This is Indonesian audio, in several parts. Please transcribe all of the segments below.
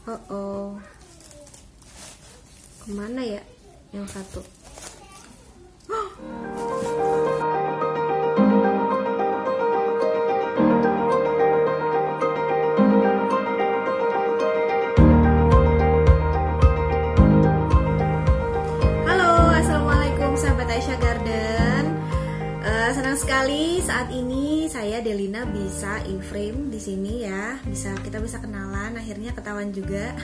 Oh, oh. Kemana ya yang satu? Halo, assalamualaikum sahabat Aisyah Garden. Senang sekali saat ini saya Delina bisa in frame di sini ya. Kita bisa kenalan, akhirnya ketahuan juga.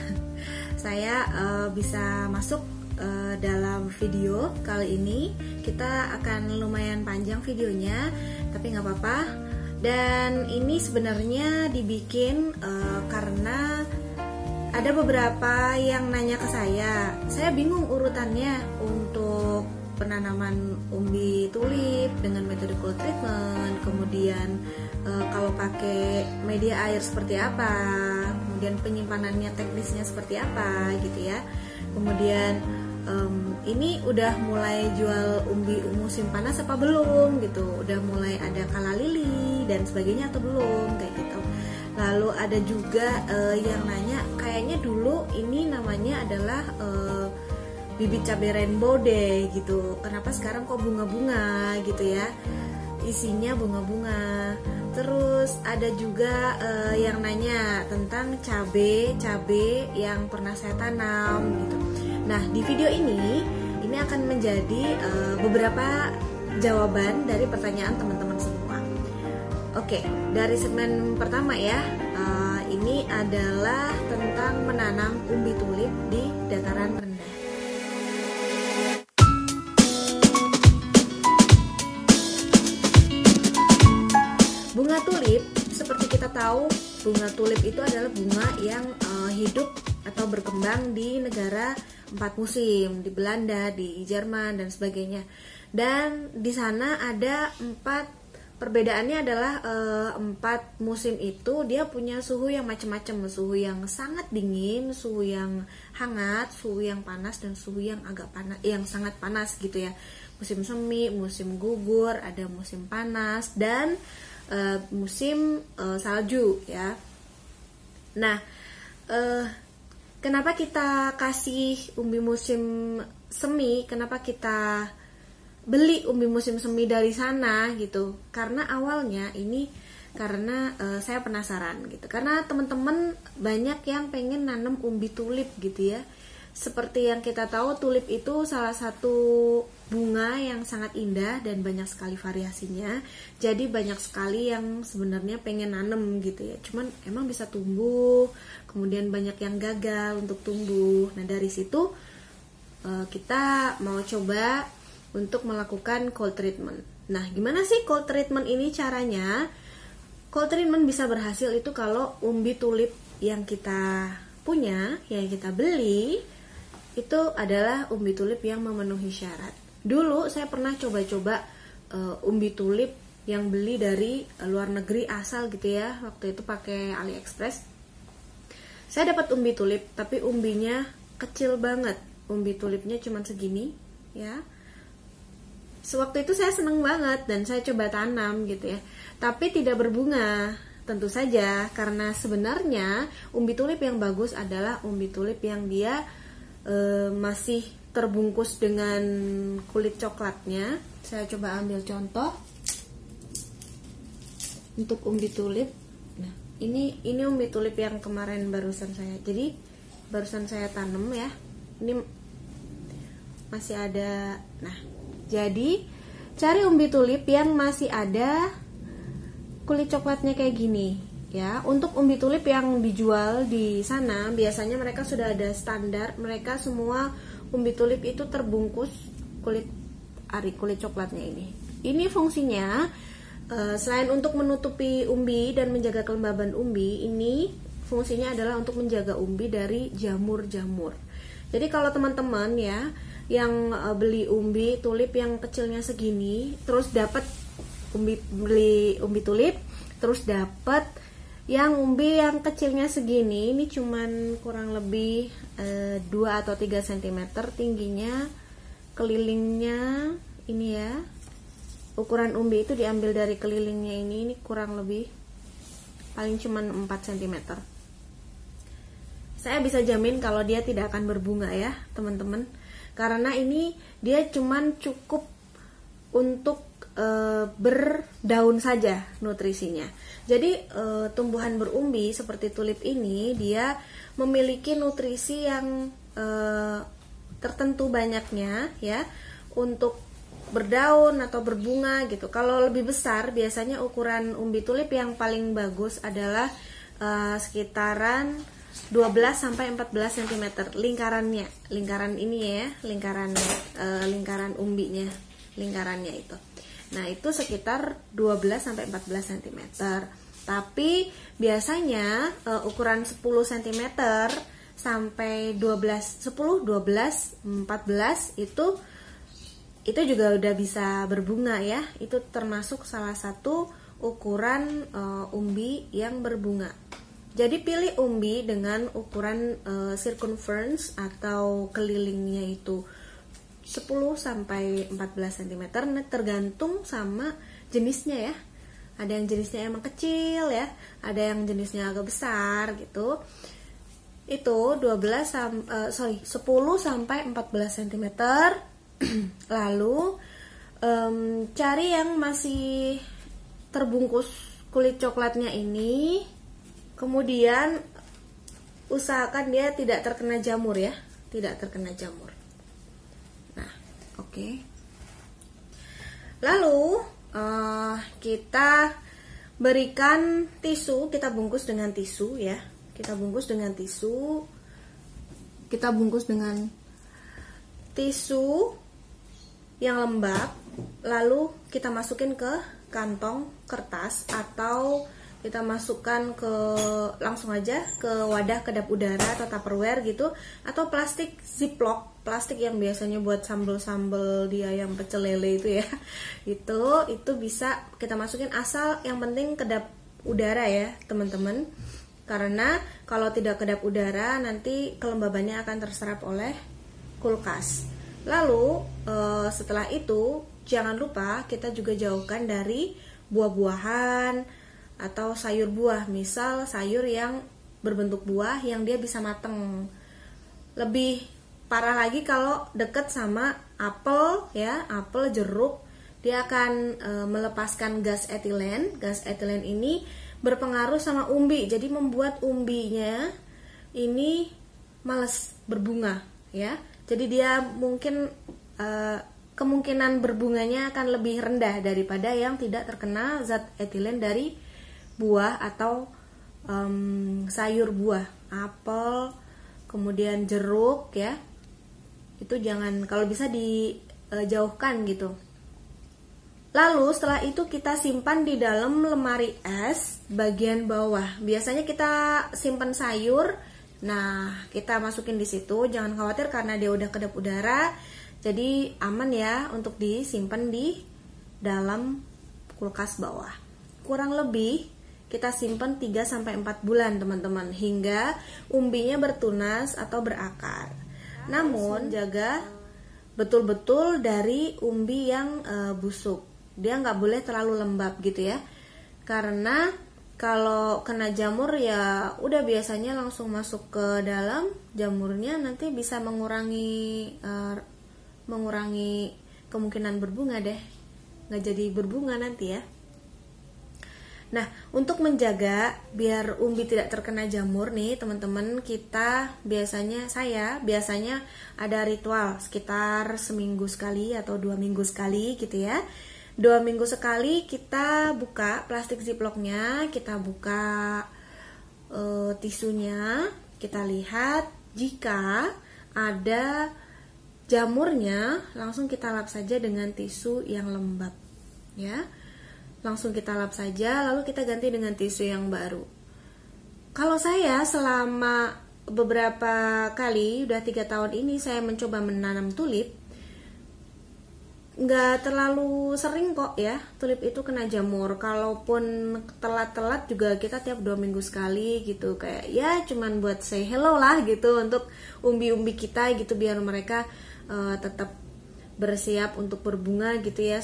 Saya bisa masuk dalam video kali ini. Kita akan lumayan panjang videonya, tapi nggak apa-apa. Dan ini sebenarnya dibikin karena ada beberapa yang nanya ke saya. Saya bingung urutannya untuk penanaman umbi tulip dengan metode cold treatment, kemudian kalau pakai media air seperti apa, kemudian penyimpanannya teknisnya seperti apa gitu ya. Kemudian ini udah mulai jual umbi musim panas apa belum gitu, udah mulai ada kala lili dan sebagainya atau belum kayak gitu. Lalu ada juga yang nanya, kayaknya dulu ini namanya adalah bibit cabai rainbow deh gitu. Kenapa sekarang kok bunga-bunga gitu ya? Isinya bunga-bunga. Terus ada juga yang nanya tentang cabai yang pernah saya tanam gitu. Nah, di video ini akan menjadi beberapa jawaban dari pertanyaan teman-teman semua. Oke, dari segmen pertama ya. Ini adalah tentang menanam umbi tulip di dataran rendah. Bunga tulip, seperti kita tahu, bunga tulip itu adalah bunga yang hidup atau berkembang di negara 4 musim, di Belanda, di Jerman dan sebagainya. Dan di sana ada 4 perbedaannya adalah 4 musim itu dia punya suhu yang macam-macam, suhu yang sangat dingin, suhu yang hangat, suhu yang panas dan suhu yang agak panas, yang sangat panas gitu ya. Musim semi, musim gugur, ada musim panas dan musim salju ya. Nah, kenapa kita kasih umbi musim semi? Kenapa kita beli umbi musim semi dari sana gitu? Karena awalnya ini karena saya penasaran gitu. Karena teman-teman banyak yang pengen nanam umbi tulip gitu ya. Seperti yang kita tahu, tulip itu salah satu bunga yang sangat indah dan banyak sekali variasinya. Jadi banyak sekali yang sebenarnya pengen nanam gitu ya. Cuman emang bisa tumbuh, kemudian banyak yang gagal untuk tumbuh. Nah, dari situ kita mau coba untuk melakukan cold treatment. Nah, gimana sih cold treatment ini caranya? Cold treatment bisa berhasil itu kalau umbi tulip yang kita punya, yang kita beli, itu adalah umbi tulip yang memenuhi syarat. Dulu saya pernah coba-coba umbi tulip yang beli dari luar negeri asal gitu ya. Waktu itu pakai AliExpress. Saya dapat umbi tulip, tapi umbinya kecil banget. Umbi tulipnya cuma segini ya. Sewaktu itu saya seneng banget dan saya coba tanam gitu ya. Tapi tidak berbunga. Tentu saja, karena sebenarnya umbi tulip yang bagus adalah umbi tulip yang dia masih terbungkus dengan kulit coklatnya. Saya coba ambil contoh untuk umbi tulip. Nah, ini umbi tulip yang kemarin barusan saya tanam ya. Ini masih ada. Nah, jadi cari umbi tulip yang masih ada kulit coklatnya kayak gini. Ya, untuk umbi tulip yang dijual di sana biasanya mereka sudah ada standar, mereka semua umbi tulip itu terbungkus kulit coklatnya ini. Ini fungsinya selain untuk menutupi umbi dan menjaga kelembaban umbi, ini fungsinya adalah untuk menjaga umbi dari jamur-jamur. Jadi kalau teman-teman ya yang beli umbi tulip yang kecilnya segini, terus dapat beli umbi tulip, terus dapat yang umbi yang kecilnya segini, ini cuman kurang lebih 2 atau 3 cm tingginya, kelilingnya ini ya. Ukuran umbi itu diambil dari kelilingnya ini kurang lebih paling cuman 4 cm. saya bisa jamin kalau dia tidak akan berbunga ya teman-teman, karena ini dia cuman cukup untuk berdaun saja nutrisinya. Jadi tumbuhan berumbi seperti tulip ini dia memiliki nutrisi yang tertentu banyaknya ya untuk berdaun atau berbunga gitu. Kalau lebih besar biasanya ukuran umbi tulip yang paling bagus adalah sekitaran 12 sampai 14 cm lingkarannya. Lingkaran ini ya, lingkaran umbinya, lingkarannya itu. Nah, itu sekitar 12 sampai 14 cm. Tapi biasanya ukuran 10 cm sampai 10, 12, 14 itu juga udah bisa berbunga ya. Itu termasuk salah satu ukuran umbi yang berbunga. Jadi pilih umbi dengan ukuran circumference atau kelilingnya itu 10 sampai 14 cm, tergantung sama jenisnya ya. Ada yang jenisnya emang kecil ya, ada yang jenisnya agak besar gitu. Itu 10 sampai 14 cm. Lalu cari yang masih terbungkus kulit coklatnya ini. Kemudian usahakan dia tidak terkena jamur ya, tidak terkena jamur. Nah, oke. Lalu kita berikan tisu, kita bungkus dengan tisu ya. Kita bungkus dengan tisu. Kita bungkus dengan tisu yang lembab, lalu kita masukin ke kantong kertas atau kita masukkan langsung aja ke wadah kedap udara atau tupperware gitu, atau plastik ziplock, plastik yang biasanya buat sambel-sambel di ayam pecel lele itu ya. Itu bisa kita masukin, asal yang penting kedap udara ya teman-teman. Karena kalau tidak kedap udara nanti kelembabannya akan terserap oleh kulkas. Lalu setelah itu jangan lupa kita juga jauhkan dari buah-buahan atau sayur buah, misal sayur yang berbentuk buah yang dia bisa mateng. Lebih parah lagi kalau deket sama apel ya, apel, jeruk, dia akan melepaskan gas etilen. Gas etilen ini berpengaruh sama umbi, jadi membuat umbinya ini males berbunga ya. Jadi dia mungkin kemungkinan berbunganya akan lebih rendah daripada yang tidak terkena zat etilen dari buah atau sayur buah, apel, kemudian jeruk ya. Itu jangan, kalau bisa dijauhkan gitu. Lalu setelah itu kita simpan di dalam lemari es bagian bawah. Biasanya kita simpan sayur. Nah, kita masukin di situ. Jangan khawatir karena dia udah kedap udara. Jadi aman ya untuk disimpan di dalam kulkas bawah. Kurang lebih kita simpan 3 sampai 4 bulan teman-teman, hingga umbinya bertunas atau berakar. Namun jaga betul-betul dari umbi yang busuk. Dia nggak boleh terlalu lembab gitu ya. Karena kalau kena jamur ya udah biasanya langsung masuk ke dalam jamurnya, nanti bisa mengurangi kemungkinan berbunga deh. Nggak jadi berbunga nanti ya. Nah, untuk menjaga biar umbi tidak terkena jamur nih teman-teman, saya biasanya ada ritual sekitar seminggu sekali atau 2 minggu sekali gitu ya. 2 minggu sekali kita buka plastik ziplocknya, kita buka tisunya, kita lihat jika ada jamurnya langsung kita lap saja dengan tisu yang lembab ya. Langsung kita lap saja, lalu kita ganti dengan tisu yang baru. Kalau saya selama beberapa kali, udah 3 tahun ini saya mencoba menanam tulip, nggak terlalu sering kok ya tulip itu kena jamur. Kalaupun telat-telat juga kita tiap 2 minggu sekali gitu, kayak ya cuman buat say hello lah gitu untuk umbi-umbi kita gitu, biar mereka tetap bersiap untuk berbunga gitu ya.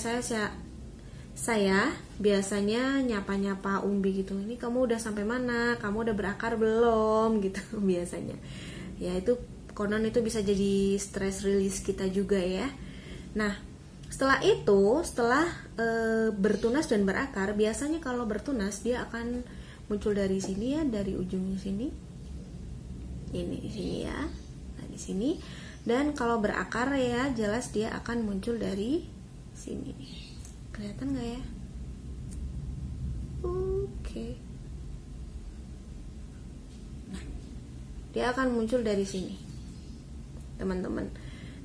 saya biasanya nyapa-nyapa umbi gitu. Ini kamu udah sampai mana? Kamu udah berakar belum? Gitu biasanya. Ya itu konon itu bisa jadi stress release kita juga ya. Nah, setelah itu, setelah bertunas dan berakar, biasanya kalau bertunas dia akan muncul dari sini ya, dari ujungnya sini. Ini di sini ya. Nah, di sini. Dan kalau berakar ya, jelas dia akan muncul dari sini. Kelihatan nggak ya? Oke. Nah, dia akan muncul dari sini, teman-teman.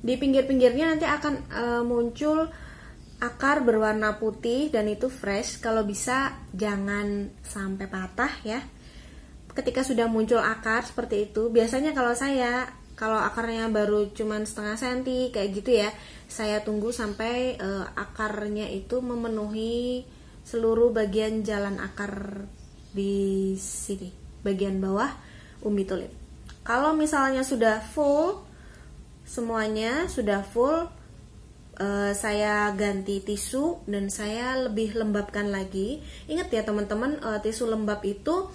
Di pinggir-pinggirnya nanti akan muncul akar berwarna putih dan itu fresh. Kalau bisa jangan sampai patah ya. Ketika sudah muncul akar seperti itu, biasanya kalau akarnya baru cuman setengah senti kayak gitu ya, saya tunggu sampai akarnya itu memenuhi seluruh bagian jalan akar di sini, bagian bawah umbi tulip. Kalau misalnya sudah full, semuanya sudah full, saya ganti tisu dan saya lebih lembabkan lagi. Ingat ya teman-teman, tisu lembab itu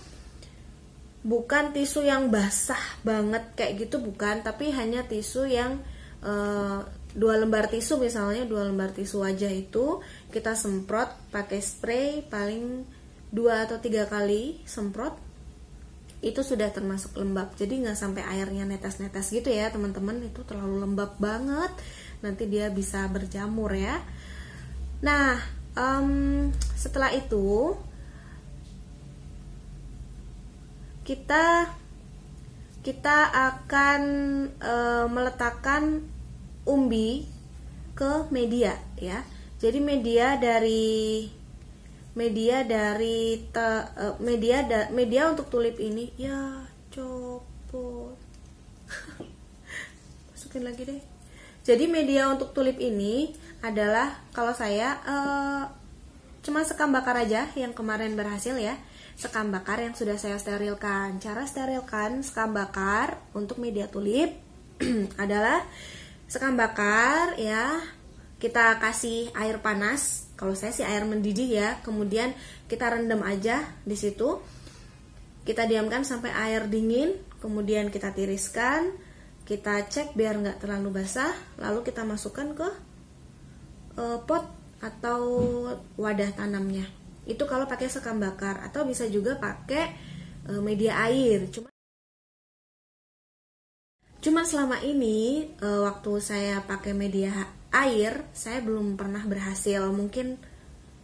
bukan tisu yang basah banget kayak gitu, bukan, tapi hanya tisu yang 2 lembar tisu, misalnya 2 lembar tisu wajah itu kita semprot pakai spray paling 2 atau 3 kali semprot, itu sudah termasuk lembab. Jadi nggak sampai airnya netes-netes gitu ya teman-teman, itu terlalu lembab banget, nanti dia bisa berjamur ya. Nah, setelah itu kita akan meletakkan umbi ke media ya. Jadi media untuk tulip ini ya copot. Masukin lagi deh. Jadi media untuk tulip ini adalah, kalau saya cuma sekam bakar aja yang kemarin berhasil ya. Sekam bakar yang sudah saya sterilkan. Cara sterilkan sekam bakar untuk media tulip adalah sekam bakar ya, kita kasih air panas. Kalau saya sih air mendidih ya. Kemudian kita rendam aja di situ. Kita diamkan sampai air dingin. Kemudian kita tiriskan. Kita cek biar nggak terlalu basah. Lalu kita masukkan ke pot atau wadah tanamnya. Itu kalau pakai sekam bakar, atau bisa juga pakai media air. Cuma selama ini waktu saya pakai media air, saya belum pernah berhasil. Mungkin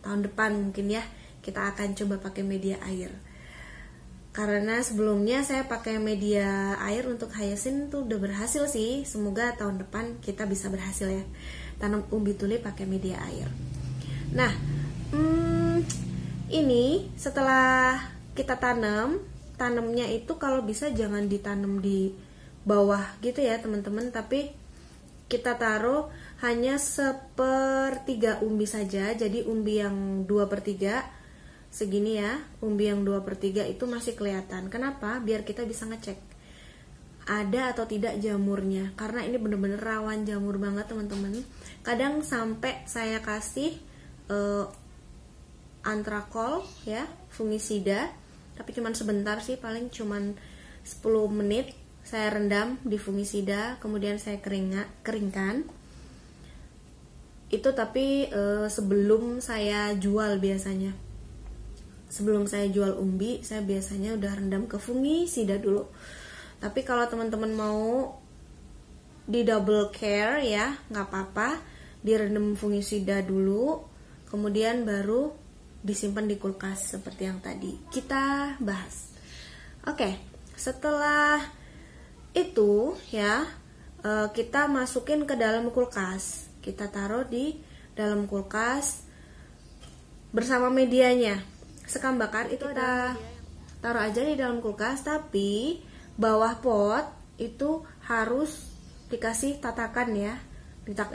tahun depan mungkin ya kita akan coba pakai media air. Karena sebelumnya saya pakai media air untuk hyacinth tuh udah berhasil sih. Semoga tahun depan kita bisa berhasil ya tanam umbi tulip pakai media air. Nah, ini setelah kita tanamnya itu kalau bisa jangan ditanam di bawah gitu ya teman-teman, tapi kita taruh hanya 1/3 umbi saja. Jadi umbi yang 2/3 segini ya, umbi yang 2/3 itu masih kelihatan. Kenapa? Biar kita bisa ngecek ada atau tidak jamurnya, karena ini bener-bener rawan jamur banget teman-teman. Kadang sampai saya kasih antrakol ya, fungisida, tapi cuman sebentar sih, paling cuman 10 menit saya rendam di fungisida, kemudian saya keringkan. Itu tapi sebelum saya jual biasanya. Sebelum saya jual umbi, saya biasanya udah rendam ke fungisida dulu. Tapi kalau teman-teman mau di double care ya, nggak apa-apa, direndam fungisida dulu, kemudian baru disimpan di kulkas seperti yang tadi kita bahas. Oke, setelah itu ya kita masukin ke dalam kulkas. Kita taruh di dalam kulkas bersama medianya. Sekam bakar itu kita taruh aja di dalam kulkas, tapi bawah pot itu harus dikasih tatakan ya.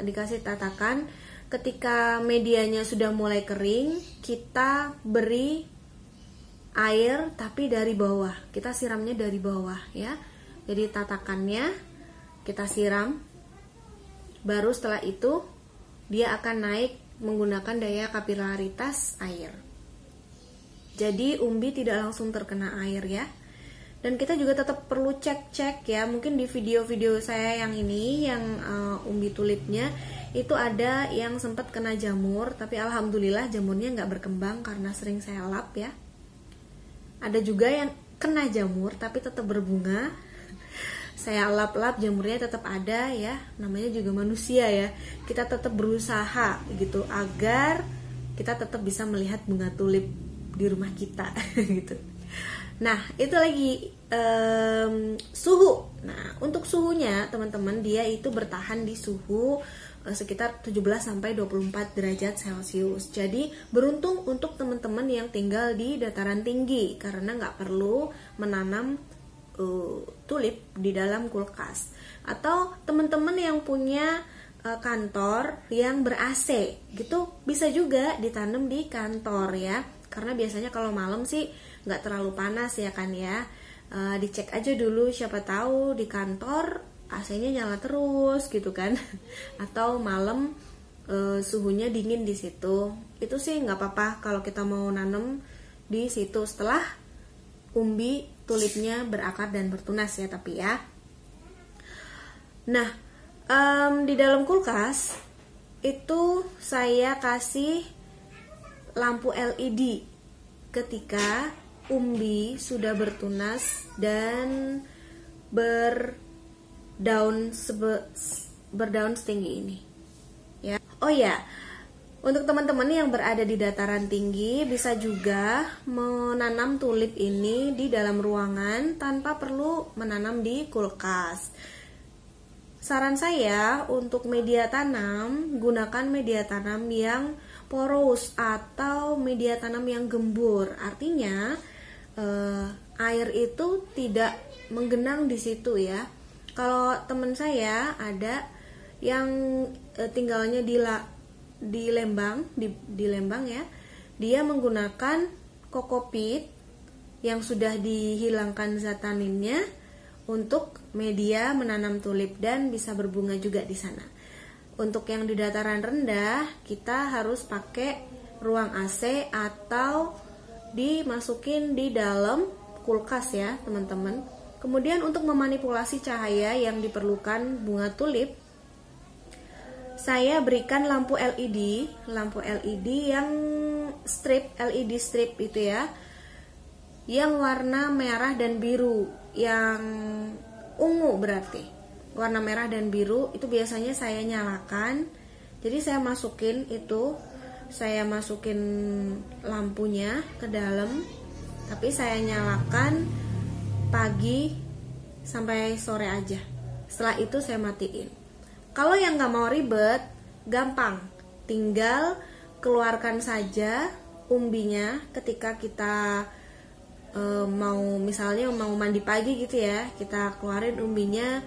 Dikasih tatakan. Ketika medianya sudah mulai kering, kita beri air tapi dari bawah. Kita siramnya dari bawah ya. Jadi tatakannya kita siram. Baru setelah itu dia akan naik menggunakan daya kapilaritas air. Jadi umbi tidak langsung terkena air ya. Dan kita juga tetap perlu cek-cek ya. Mungkin di video-video saya yang ini, yang umbi tulipnya itu ada yang sempat kena jamur, tapi alhamdulillah jamurnya nggak berkembang karena sering saya lap ya. Ada juga yang kena jamur tapi tetap berbunga. Saya lap-lap jamurnya tetap ada ya. Namanya juga manusia ya. Kita tetap berusaha gitu agar kita tetap bisa melihat bunga tulip di rumah kita gitu. Nah, itu lagi suhu. Nah, untuk suhunya teman-teman, dia itu bertahan di suhu sekitar 17-24 derajat Celcius. Jadi beruntung untuk teman-teman yang tinggal di dataran tinggi karena nggak perlu menanam tulip di dalam kulkas. Atau teman-teman yang punya kantor yang ber-AC gitu, bisa juga ditanam di kantor ya. Karena biasanya kalau malam sih nggak terlalu panas ya kan ya. Dicek aja dulu, siapa tahu di kantor AC-nya nyala terus gitu kan. Atau malam suhunya dingin di situ. Itu sih nggak apa-apa kalau kita mau nanam di situ setelah umbi tulipnya berakar dan bertunas ya, tapi ya. Nah, di dalam kulkas itu saya kasih lampu LED ketika umbi sudah bertunas dan berdaun setinggi ini ya. Oh ya, untuk teman-teman yang berada di dataran tinggi bisa juga menanam tulip ini di dalam ruangan tanpa perlu menanam di kulkas. Saran saya untuk media tanam, gunakan media tanam yang poros atau media tanam yang gembur. Artinya air itu tidak menggenang di situ ya. Kalau teman saya ada yang tinggalnya di Lembang, di Lembang ya, dia menggunakan kokopit yang sudah dihilangkan zat taninnya untuk media menanam tulip dan bisa berbunga juga di sana. Untuk yang di dataran rendah, kita harus pakai ruang AC atau dimasukin di dalam kulkas ya teman-teman. Kemudian untuk memanipulasi cahaya yang diperlukan bunga tulip, saya berikan lampu LED yang LED strip itu ya, yang warna merah dan biru, yang ungu berarti. Warna merah dan biru itu biasanya saya nyalakan. Jadi saya masukin lampunya ke dalam, tapi saya nyalakan pagi sampai sore aja. Setelah itu saya matiin. Kalau yang nggak mau ribet, gampang, tinggal keluarkan saja umbinya ketika kita misalnya mau mandi pagi gitu ya. Kita keluarin umbinya,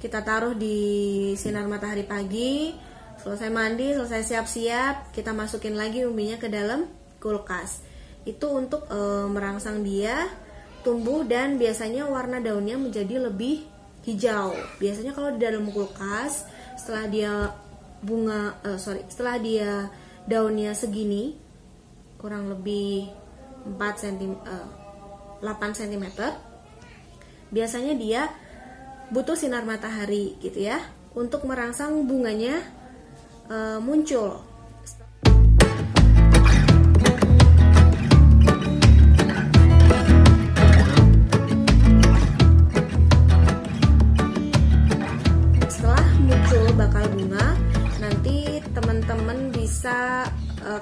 kita taruh di sinar matahari pagi. Selesai mandi, selesai siap-siap, kita masukin lagi umbinya ke dalam kulkas. Itu untuk merangsang dia tumbuh dan biasanya warna daunnya menjadi lebih hijau. Biasanya kalau di dalam kulkas, setelah dia daunnya segini, kurang lebih 8 cm, biasanya dia butuh sinar matahari gitu ya, untuk merangsang bunganya muncul. Setelah muncul bakal bunga, nanti teman-teman bisa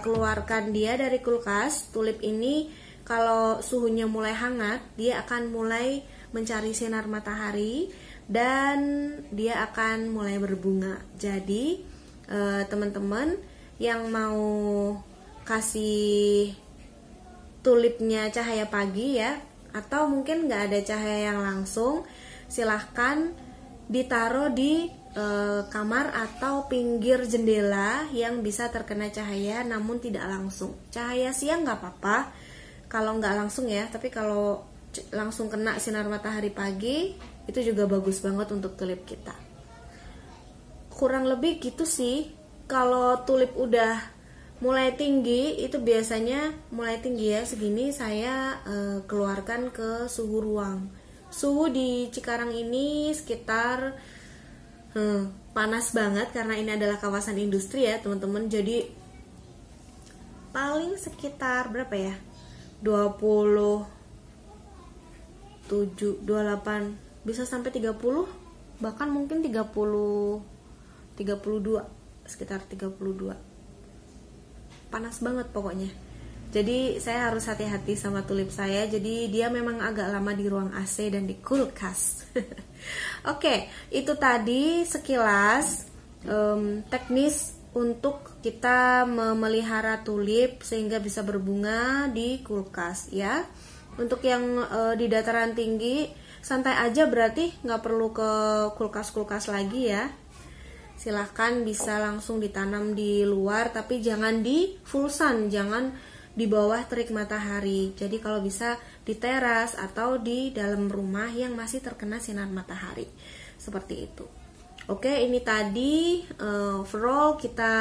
keluarkan dia dari kulkas. Tulip ini kalau suhunya mulai hangat, dia akan mulai mencari sinar matahari dan dia akan mulai berbunga. Jadi teman-teman yang mau kasih tulipnya cahaya pagi ya, atau mungkin nggak ada cahaya yang langsung, silahkan ditaruh di kamar atau pinggir jendela yang bisa terkena cahaya namun tidak langsung. Cahaya siang nggak apa-apa kalau nggak langsung ya, tapi kalau langsung kena sinar matahari pagi itu juga bagus banget untuk tulip kita. Kurang lebih gitu sih. Kalau tulip udah mulai tinggi itu biasanya mulai tinggi ya segini saya keluarkan ke suhu ruang. Suhu di Cikarang ini sekitar panas banget karena ini adalah kawasan industri ya teman-teman. Jadi paling sekitar berapa ya, 27, 28, bisa sampai 30, bahkan mungkin 32, sekitar 32. Panas banget pokoknya. Jadi saya harus hati-hati sama tulip saya. Jadi dia memang agak lama di ruang AC dan di kulkas. Oke, itu tadi sekilas teknis untuk kita memelihara tulip sehingga bisa berbunga di kulkas ya. Untuk yang di dataran tinggi santai aja, berarti nggak perlu ke kulkas-kulkas lagi ya. Silahkan bisa langsung ditanam di luar, tapi jangan di full sun, jangan di bawah terik matahari. Jadi kalau bisa di teras atau di dalam rumah yang masih terkena sinar matahari, seperti itu. Oke, ini tadi overall kita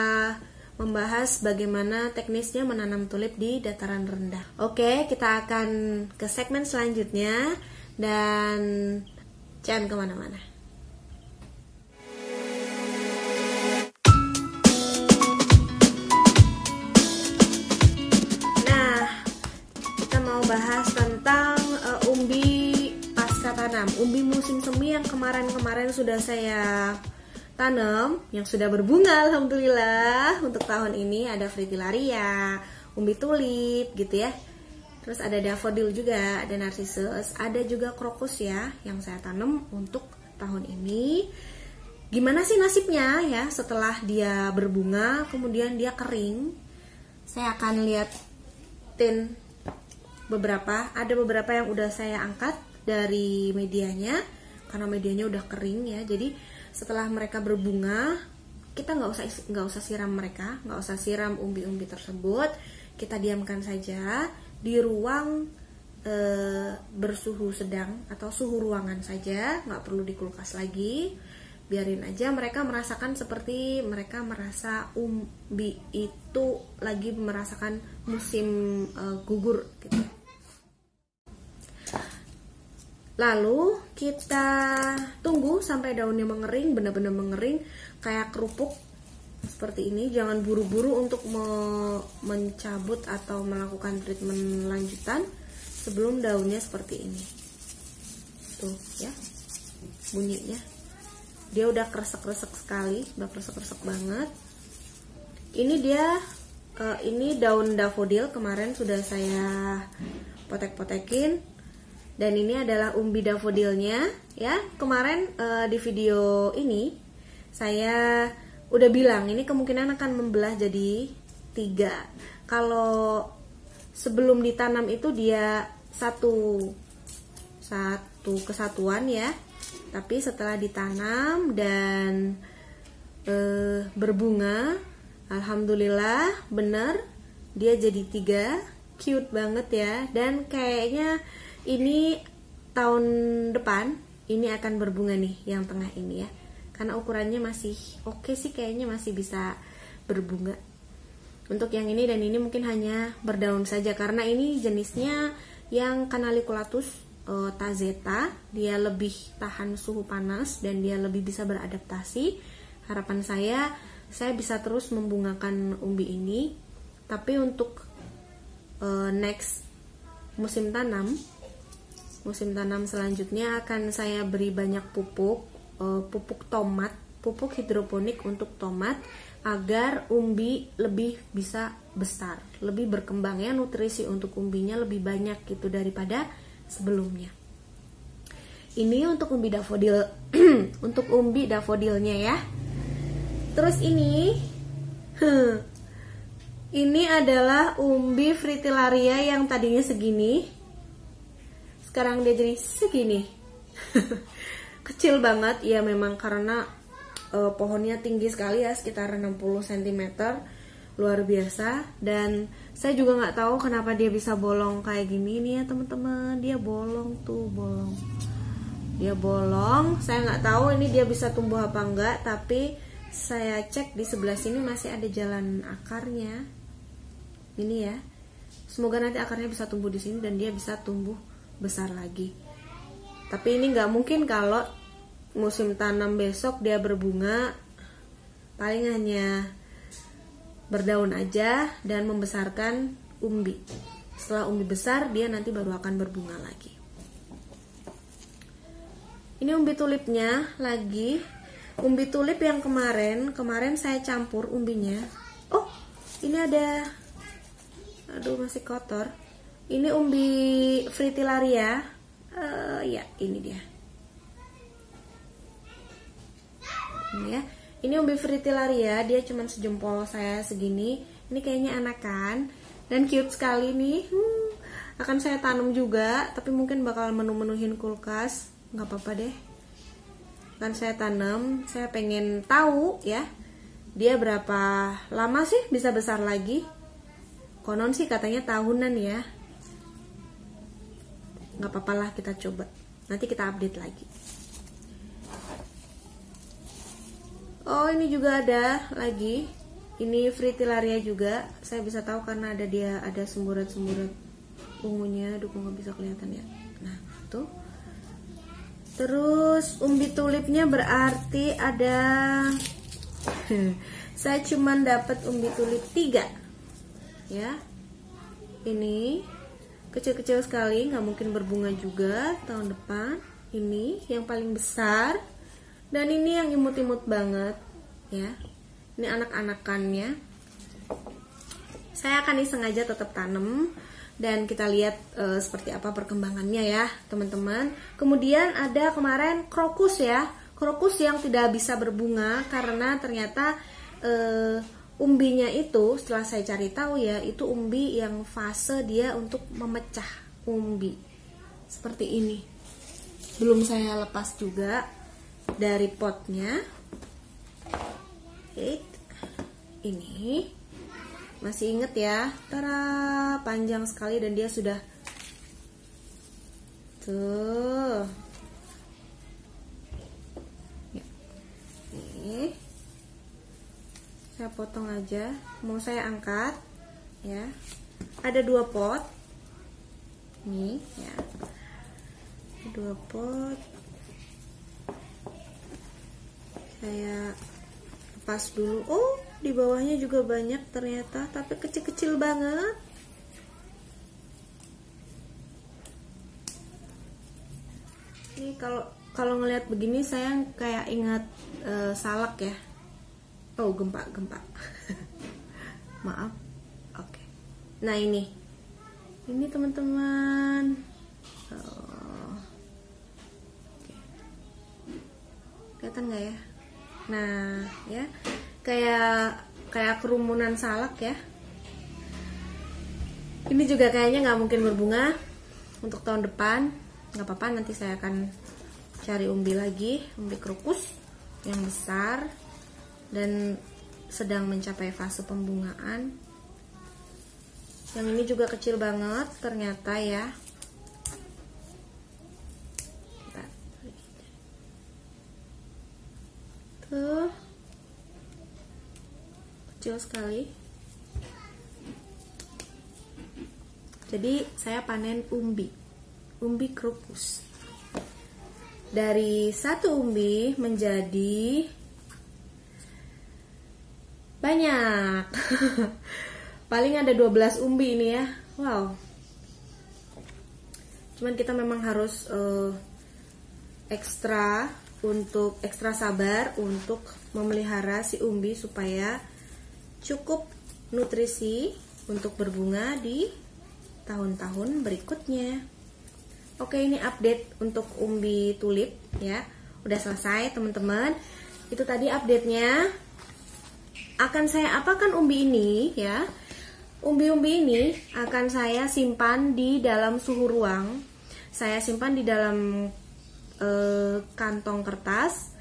membahas bagaimana teknisnya menanam tulip di dataran rendah. Oke, kita akan ke segmen selanjutnya dan jangan kemana-mana. Bahas tentang umbi pasca tanam, umbi musim semi yang kemarin sudah saya tanam, yang sudah berbunga alhamdulillah. Untuk tahun ini ada fritillaria, umbi tulip gitu ya. Terus ada daffodil juga, ada narcissus, ada juga krokus ya yang saya tanam untuk tahun ini. Gimana sih nasibnya ya setelah dia berbunga kemudian dia kering? Saya akan liatin ada beberapa yang udah saya angkat dari medianya karena medianya udah kering ya. Jadi setelah mereka berbunga, kita nggak usah siram mereka, nggak usah siram umbi-umbi tersebut. Kita diamkan saja di ruang bersuhu sedang atau suhu ruangan saja, nggak perlu di kulkas lagi. Biarin aja mereka merasakan seperti mereka merasa umbi itu lagi merasakan musim gugur gitu. Lalu kita tunggu sampai daunnya mengering, benar-benar mengering kayak kerupuk seperti ini. Jangan buru-buru untuk mencabut atau melakukan treatment lanjutan sebelum daunnya seperti ini. Tuh ya, bunyinya. Dia udah kresek-kresek sekali, udah kresek-kresek banget. Ini dia, ini daun daffodil kemarin sudah saya potek-potekin. Dan ini adalah umbi daffodilnya ya. Kemarin di video ini saya udah bilang ini kemungkinan akan membelah jadi 3. Kalau sebelum ditanam itu dia satu kesatuan ya. Tapi setelah ditanam dan berbunga, alhamdulillah bener dia jadi 3. Cute banget ya. Dan kayaknya ini tahun depan ini akan berbunga nih yang tengah ini ya. Karena ukurannya masih oke sih, kayaknya masih bisa berbunga. Untuk yang ini dan ini mungkin hanya berdaun saja karena ini jenisnya yang Canaliculatus tazeta. Dia lebih tahan suhu panas dan dia lebih bisa beradaptasi. Harapan saya bisa terus membungakan umbi ini. Tapi untuk next musim tanam selanjutnya akan saya beri banyak pupuk tomat, pupuk hidroponik untuk tomat agar umbi lebih bisa besar, lebih berkembang ya, nutrisi untuk umbinya lebih banyak gitu daripada sebelumnya. Ini untuk umbi daffodil untuk umbi daffodilnya ya. Terus ini adalah umbi fritillaria yang tadinya segini. Sekarang dia jadi segini. Kecil banget ya memang karena pohonnya tinggi sekali ya, sekitar 60 cm, luar biasa. Dan saya juga nggak tahu kenapa dia bisa bolong kayak gini nih ya teman-teman. Dia bolong tuh, dia bolong. Saya nggak tahu ini dia bisa tumbuh apa enggak, tapi saya cek di sebelah sini masih ada jalan akarnya. Ini ya. Semoga nanti akarnya bisa tumbuh di sini dan dia bisa tumbuh besar lagi. Tapi ini nggak mungkin kalau musim tanam besok dia berbunga, paling hanya berdaun aja dan membesarkan umbi. Setelah umbi besar, dia nanti baru akan berbunga lagi. Ini umbi tulipnya lagi. Umbi tulip yang kemarin saya campur umbinya. Oh, ini ada, aduh masih kotor. Ini umbi fritillaria. Ya, ini dia. Ini ya. Ini umbi fritillaria, dia cuma sejempol saya segini. Ini kayaknya anakan dan cute sekali nih. Akan saya tanam juga, tapi mungkin bakal menu-menuhin kulkas. Nggak apa-apa deh. Kan saya tanam, saya pengen tahu ya, dia berapa lama sih bisa besar lagi. Konon sih katanya tahunan ya. Nggak apa-apa lah, kita coba. Nanti kita update lagi. Oh, ini juga ada lagi. Ini fritillaria juga. Saya bisa tahu karena ada semburat-semburat ungunya. Aduh, nggak bisa kelihatan ya. Nah, tuh. Terus umbi tulipnya berarti ada saya cuman dapat umbi tulip 3 ya. Ini kecil-kecil sekali, nggak mungkin berbunga juga tahun depan. Ini yang paling besar dan ini yang imut-imut banget ya. Ini anak-anakannya. Saya akan sengaja tetap tanam dan kita lihat seperti apa perkembangannya ya teman-teman. Kemudian ada kemarin krokus ya, krokus yang tidak bisa berbunga karena ternyata umbinya itu setelah saya cari tahu ya, itu umbi yang fase dia untuk memecah umbi seperti ini. Belum saya lepas juga dari potnya. Ini masih inget ya, tara, panjang sekali dan dia sudah tuh. Ya. Ini saya potong aja, mau saya angkat ya. Ada 2 pot. Nih ya. 2 pot. Saya lepas dulu. Oh, di bawahnya juga banyak ternyata, tapi kecil-kecil banget. Ini kalau ngelihat begini saya kayak ingat salak ya. Oh, gempa. Maaf. Oke. Nah, ini teman-teman. Oke. Kelihatan nggak ya? Nah, ya. Kayak kerumunan salak ya. Ini juga kayaknya nggak mungkin berbunga untuk tahun depan. Nggak apa-apa, nanti saya akan cari umbi lagi, umbi krokus yang besar dan sedang mencapai fase pembungaan. Yang ini juga kecil banget ternyata ya. Tuh, kecil sekali. Jadi saya panen umbi krokus. Dari 1 umbi menjadi banyak. Paling ada 12 umbi ini ya. Wow. Cuman kita memang harus ekstra sabar untuk memelihara si umbi supaya cukup nutrisi untuk berbunga di tahun-tahun berikutnya. Oke, ini update untuk umbi tulip ya. Udah selesai teman-teman. Itu tadi update-nya. Akan saya apakan umbi ini ya. Umbi-umbi ini akan saya simpan di dalam suhu ruang. Saya simpan di dalam kantong kertas,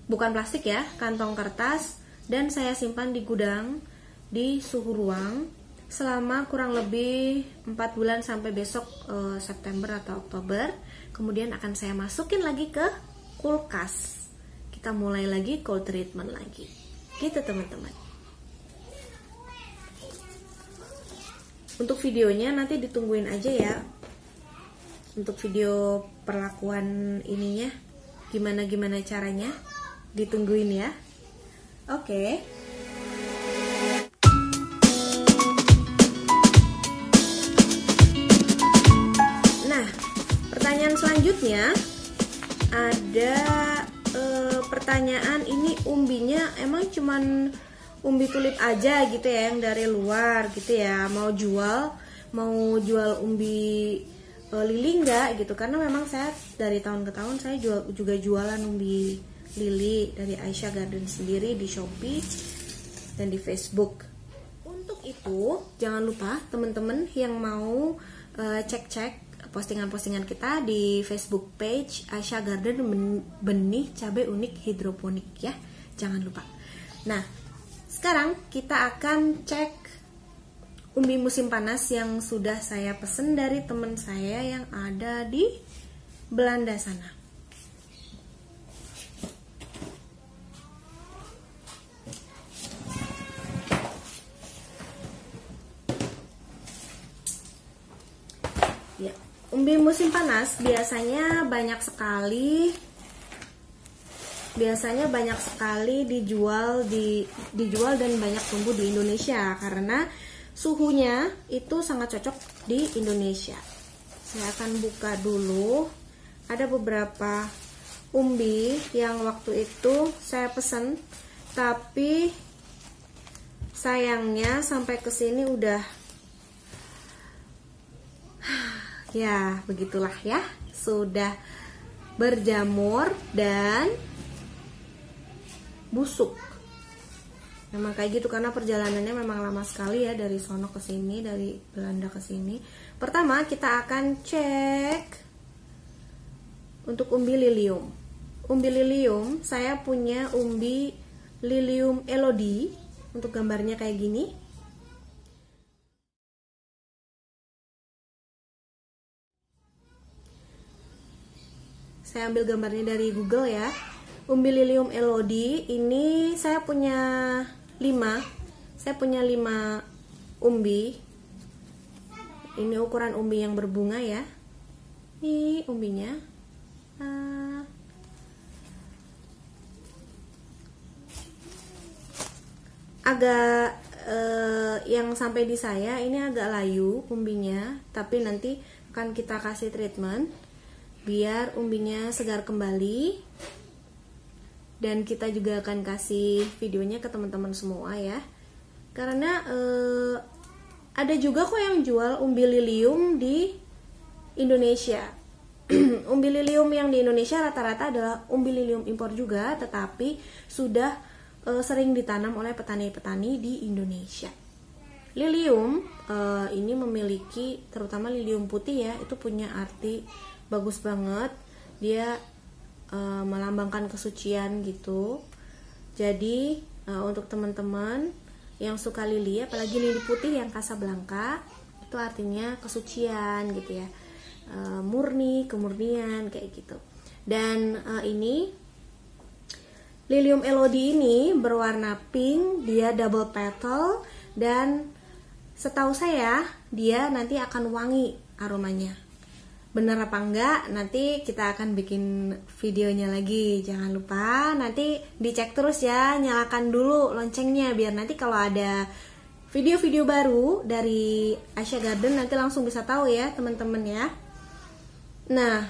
bukan plastik ya, kantong kertas, dan saya simpan di gudang di suhu ruang selama kurang lebih 4 bulan sampai besok September atau Oktober. Kemudian akan saya masukin lagi ke kulkas. Kita mulai lagi cold treatment lagi. Gitu teman-teman. Untuk videonya nanti ditungguin aja ya. Untuk video perlakuan ininya gimana caranya, ditungguin ya. Oke. Nah, pertanyaan selanjutnya ada pertanyaan, ini umbinya emang cuman umbi tulip aja gitu ya, yang dari luar gitu ya, mau jual umbi lili enggak gitu, karena memang saya dari tahun ke tahun saya juga jualan umbi lili dari Aisyah Garden sendiri di Shopee dan di Facebook. Untuk itu jangan lupa teman-teman yang mau cek postingan-postingan kita di Facebook page Aisyah Garden benih cabai unik hidroponik ya, jangan lupa. Nah, sekarang kita akan cek umbi musim panas yang sudah saya pesen dari teman saya yang ada di Belanda sana. Ya, umbi musim panas biasanya banyak sekali dijual dan banyak tumbuh di Indonesia karena suhunya itu sangat cocok di Indonesia. Saya akan buka dulu. Ada beberapa umbi yang waktu itu saya pesan, tapi sayangnya sampai ke sini udah ya begitulah ya, sudah berjamur dan busuk. Memang kayak gitu karena perjalanannya memang lama sekali ya, dari sono ke sini, dari Belanda ke sini. Pertama kita akan cek untuk umbi lilium. Umbi lilium, saya punya umbi lilium elodie. Untuk gambarnya kayak gini. Saya ambil gambarnya dari Google ya. Umbi lilium elodie ini saya punya 5 umbi. Ini ukuran umbi yang berbunga ya. Ini umbinya. Agak yang sampai di saya ini agak layu umbinya, tapi nanti akan kita kasih treatment biar umbinya segar kembali. Dan kita juga akan kasih videonya ke teman-teman semua ya. Karena ada juga kok yang jual umbi lilium di Indonesia. Umbi lilium yang di Indonesia rata-rata adalah umbi lilium impor juga, tetapi sudah sering ditanam oleh petani-petani di Indonesia. Lilium ini memiliki, terutama lilium putih ya, itu punya arti bagus banget. Dia melambangkan kesucian gitu. Jadi untuk teman-teman yang suka lili, apalagi lili putih yang Casablanca, itu artinya kesucian gitu ya, murni, kemurnian kayak gitu. Dan ini lilium elodie ini berwarna pink, dia double petal, dan setahu saya dia nanti akan wangi aromanya. Bener apa enggak, nanti kita akan bikin videonya lagi. Jangan lupa nanti dicek terus ya, nyalakan dulu loncengnya biar nanti kalau ada video-video baru dari Aisyah Garden nanti langsung bisa tahu ya teman-teman ya. Nah,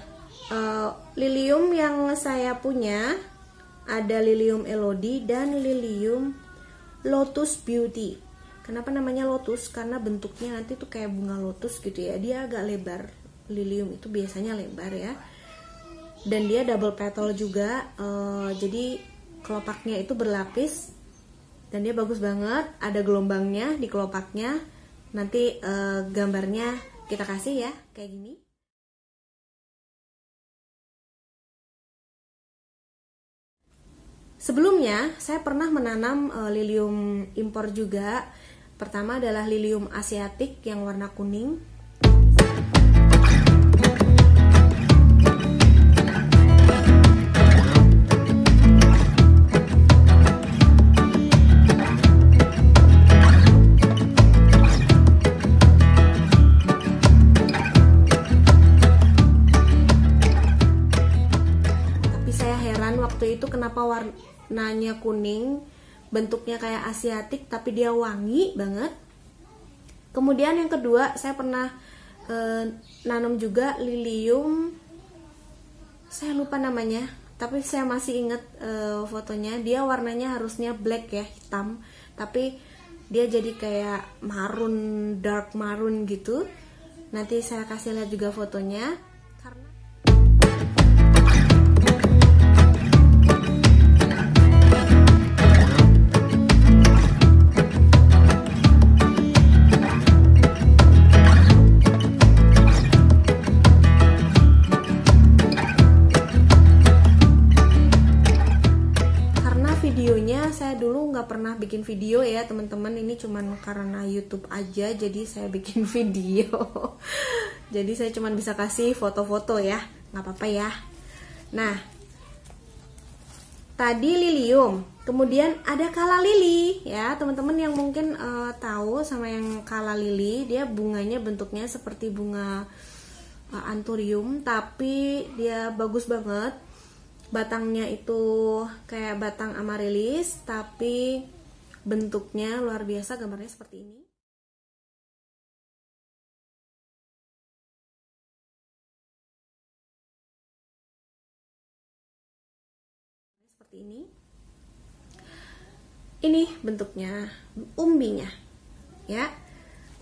lilium yang saya punya ada lilium elodie dan lilium lotus beauty. Kenapa namanya lotus? Karena bentuknya nanti tuh kayak bunga lotus gitu ya, dia agak lebar. Lilium itu biasanya lebar ya, dan dia double petal juga, jadi kelopaknya itu berlapis dan dia bagus banget, ada gelombangnya di kelopaknya. Nanti gambarnya kita kasih ya kayak gini. Sebelumnya saya pernah menanam lilium impor juga. Pertama adalah lilium asiatik yang warna kuning. saya heran waktu itu kenapa warnanya kuning, bentuknya kayak asiatik tapi dia wangi banget. Kemudian yang kedua, saya pernah nanam juga lilium, saya lupa namanya, tapi saya masih inget fotonya. Dia warnanya harusnya black ya, hitam, tapi dia jadi kayak marun, dark marun gitu. Nanti saya kasih lihat juga fotonya. Karena videonya saya dulu nggak pernah bikin video ya teman-teman, ini cuman karena YouTube aja jadi saya bikin video. Jadi saya cuman bisa kasih foto-foto ya, nggak apa-apa ya. Nah, tadi lilium, kemudian ada kala lili ya teman-teman, yang mungkin tahu sama yang kala lili, dia bunganya bentuknya seperti bunga anthurium, tapi dia bagus banget. Batangnya itu kayak batang amaryllis, tapi bentuknya luar biasa, gambarnya seperti ini. Seperti ini. Ini bentuknya, umbinya. Ya.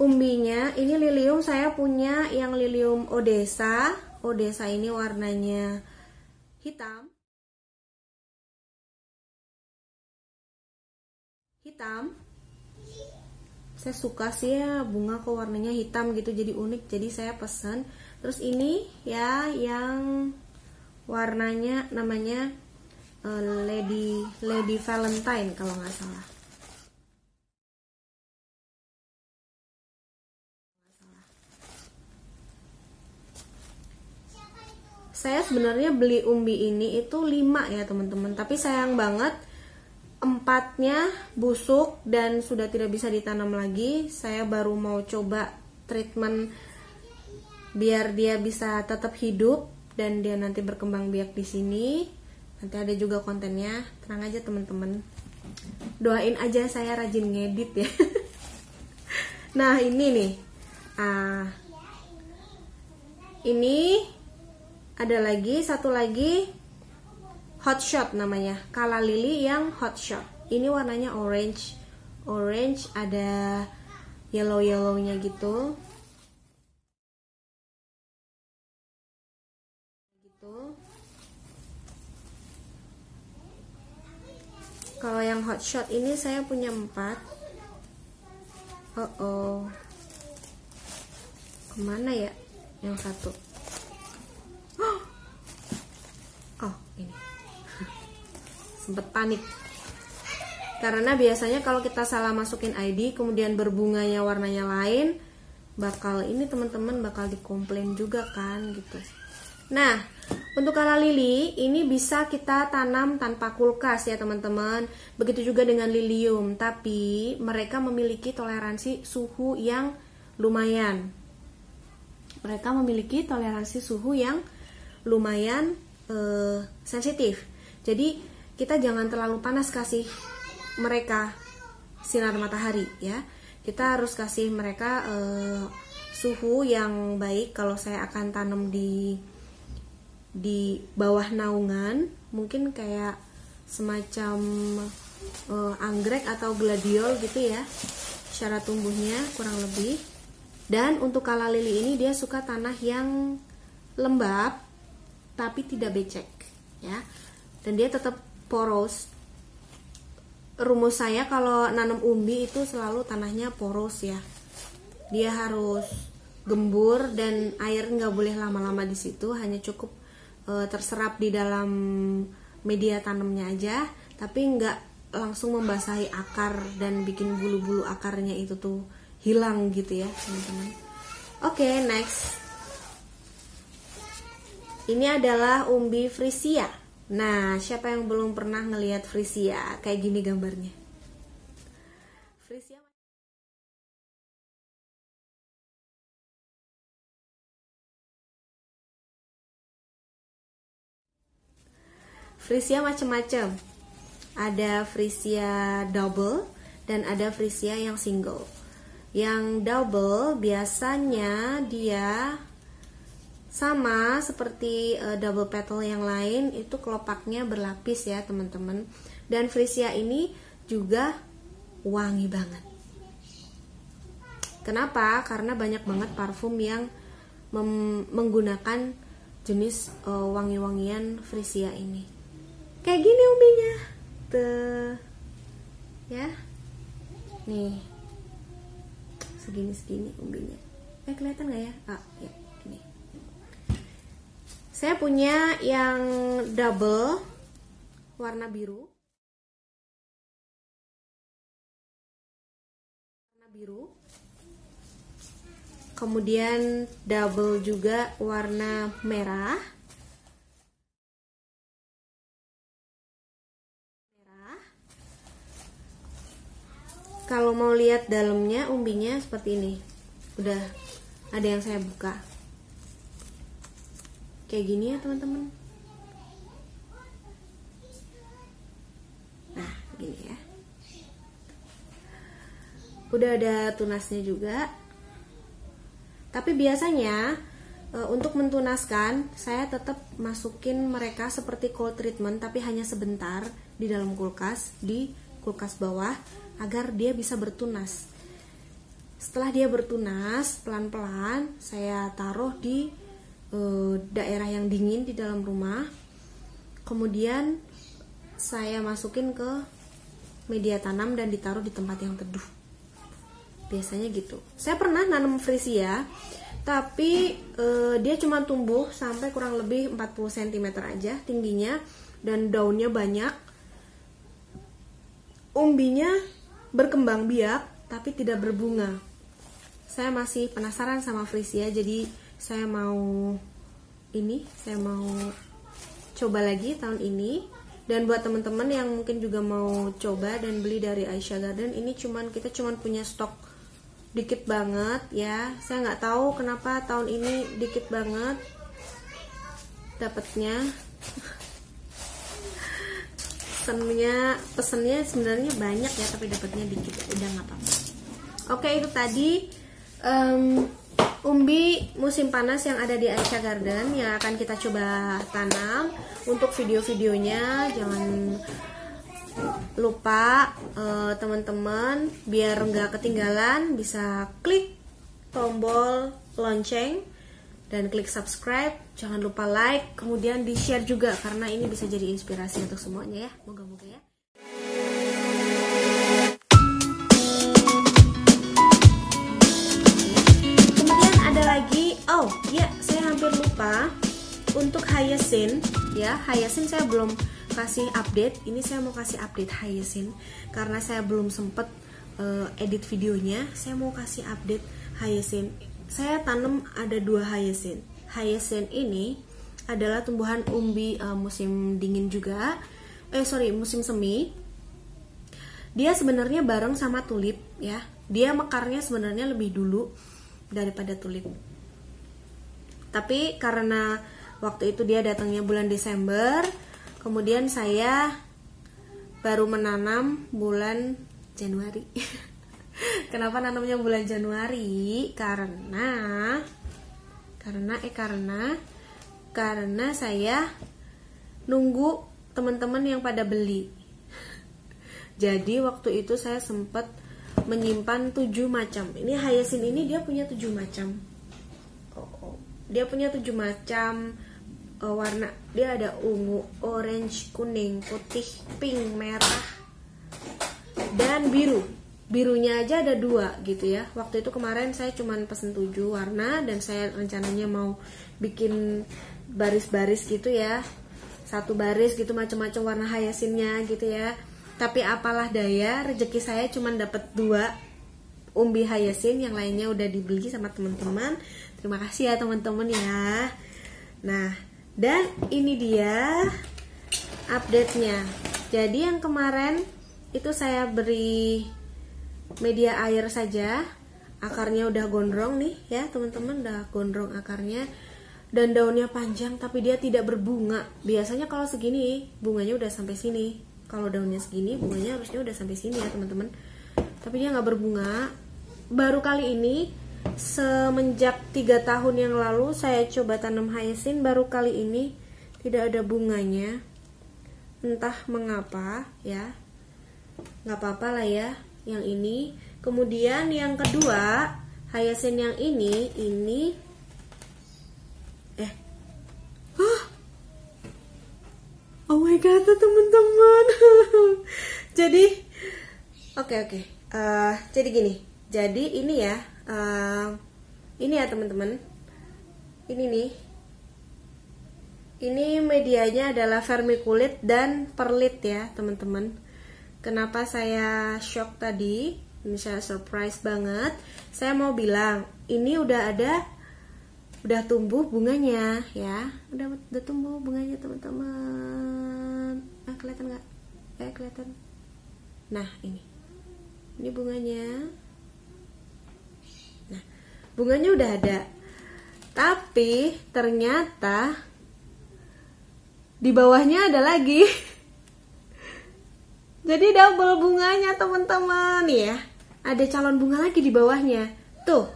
Umbinya ini lilium, saya punya yang lilium Odessa. Odessa ini warnanya hitam. Saya suka sih ya bunga kok warnanya hitam gitu, jadi unik, jadi saya pesan. Terus ini ya yang warnanya namanya Lady Valentine kalau nggak salah. Saya sebenarnya beli umbi ini itu 5 ya teman-teman, tapi sayang banget 4-nya busuk dan sudah tidak bisa ditanam lagi. Saya baru mau coba treatment biar dia bisa tetap hidup dan dia nanti berkembang biak di sini. Nanti ada juga kontennya, tenang aja teman-teman. Doain aja saya rajin ngedit ya. Nah ini nih, ini ada lagi satu lagi. Hotshot namanya, kala lili yang hotshot. Ini warnanya orange, ada yellow-yellownya gitu. Kalau yang hotshot ini saya punya 4. Kemana ya yang satu? Oh ini. Sempet panik karena biasanya kalau kita salah masukin ID kemudian berbunganya warnanya lain, bakal ini teman-teman bakal dikomplain juga kan gitu. Nah untuk kala lili ini bisa kita tanam tanpa kulkas ya teman-teman, begitu juga dengan lilium, tapi mereka memiliki toleransi suhu yang lumayan. Sensitif. Jadi kita jangan terlalu panas kasih mereka sinar matahari ya. Kita harus kasih mereka suhu yang baik. Kalau saya akan tanam di bawah naungan, mungkin kayak semacam anggrek atau gladiol gitu ya, cara tumbuhnya kurang lebih. Dan untuk kala lili ini dia suka tanah yang lembab tapi tidak becek ya, dan dia tetap poros. Rumus saya kalau nanam umbi itu selalu tanahnya poros ya. Dia harus gembur dan air nggak boleh lama-lama di situ, hanya cukup terserap di dalam media tanamnya aja, tapi nggak langsung membasahi akar dan bikin bulu-bulu akarnya itu tuh hilang gitu ya teman-teman. Oke, next. Ini adalah umbi frisia. Nah, siapa yang belum pernah ngelihat frisia? Kayak gini gambarnya. Frisia Frisia macam-macam. Ada frisia double dan ada frisia yang single. Yang double biasanya dia sama seperti double petal yang lain, itu kelopaknya berlapis ya teman-teman. Dan frisia ini juga wangi banget. Kenapa? Karena banyak banget parfum yang menggunakan jenis wangi-wangian frisia ini. Kayak gini umbinya tuh ya, nih segini umbinya. Kelihatan nggak ya? Ya ini. Saya punya yang double warna biru. Kemudian double juga warna merah. Kalau mau lihat dalamnya umbinya seperti ini. Udah ada yang saya buka. Kayak gini ya teman-teman. Nah, gini ya. Udah ada tunasnya juga. Tapi biasanya untuk mentunaskan saya tetap masukin mereka seperti cold treatment, tapi hanya sebentar di dalam kulkas, di kulkas bawah, agar dia bisa bertunas. Setelah dia bertunas, pelan-pelan saya taruh di daerah yang dingin di dalam rumah. Kemudian saya masukin ke media tanam dan ditaruh di tempat yang teduh. Biasanya gitu. Saya pernah nanam frisia, tapi dia cuma tumbuh sampai kurang lebih 40 cm aja tingginya, dan daunnya banyak. Umbinya berkembang biak tapi tidak berbunga. Saya masih penasaran sama frisia, jadi saya mau coba lagi tahun ini. Dan buat teman-teman yang mungkin juga mau coba dan beli dari Aisyah Garden, ini kita cuman punya stok dikit banget ya. Saya nggak tahu kenapa tahun ini dikit banget dapatnya. Pesennya sebenarnya banyak ya, tapi dapatnya dikit. Udah nggak apa-apa. Oke, itu tadi umbi musim panas yang ada di Aisyah Garden yang akan kita coba tanam. Untuk video-videonya jangan lupa teman-teman, biar nggak ketinggalan bisa klik tombol lonceng dan klik subscribe. Jangan lupa like, kemudian di share juga, karena ini bisa jadi inspirasi untuk semuanya ya. Moga-moga ya. Kemudian ada lagi, oh ya, saya hampir lupa untuk hyacinth ya. Hyacinth saya belum kasih update. Ini saya mau kasih update hyacinth karena saya belum sempet edit videonya. Saya mau kasih update hyacinth. Saya tanam ada 2 hyacinth. Hyacinth ini adalah tumbuhan umbi musim dingin juga. Musim semi. Dia sebenarnya bareng sama tulip ya. Dia mekarnya sebenarnya lebih dulu daripada tulip. Tapi karena waktu itu dia datangnya bulan Desember, kemudian saya baru menanam bulan Januari. Kenapa nanamnya bulan Januari? Karena saya nunggu teman-teman yang pada beli. Jadi waktu itu saya sempat menyimpan 7 macam. Ini hyacinth ini dia punya 7 macam. Dia punya 7 macam warna. Dia ada ungu, orange, kuning, putih, pink, merah, dan biru. Birunya aja ada 2 gitu ya. Waktu itu kemarin saya cuman pesen 7 warna, dan saya rencananya mau bikin baris-baris gitu ya. 1 baris gitu macam-macam warna hyacinthnya gitu ya. Tapi apalah daya, rezeki saya cuman dapat 2 umbi hyacinth, yang lainnya udah dibeli sama teman-teman. Terima kasih ya teman-teman ya. Nah, dan ini dia update-nya. Jadi yang kemarin itu saya beri media air saja. Akarnya udah gondrong nih ya teman-teman, udah gondrong akarnya. dan daunnya panjang tapi dia tidak berbunga. Biasanya kalau segini bunganya udah sampai sini, kalau daunnya segini bunganya harusnya udah sampai sini ya teman-teman, tapi dia nggak berbunga. Baru kali ini semenjak 3 tahun yang lalu saya coba tanam hyacinth, baru kali ini tidak ada bunganya, entah mengapa ya. Nggak apa-apa lah ya yang ini. Kemudian yang kedua, hyacinth yang ini oh my god teman-teman. Jadi oke. Jadi gini, jadi ini ya teman-teman, ini nih, ini medianya adalah vermiculit dan perlit ya teman-teman. Kenapa saya shock tadi, ini saya surprise banget. Saya mau bilang ini udah tumbuh bunganya ya, udah tumbuh bunganya teman-teman. Kelihatan nggak? Kelihatan. Nah ini bunganya. Nah bunganya udah ada, tapi ternyata di bawahnya ada lagi. Jadi double bunganya teman-teman ya. Ada calon bunga lagi di bawahnya. Tuh.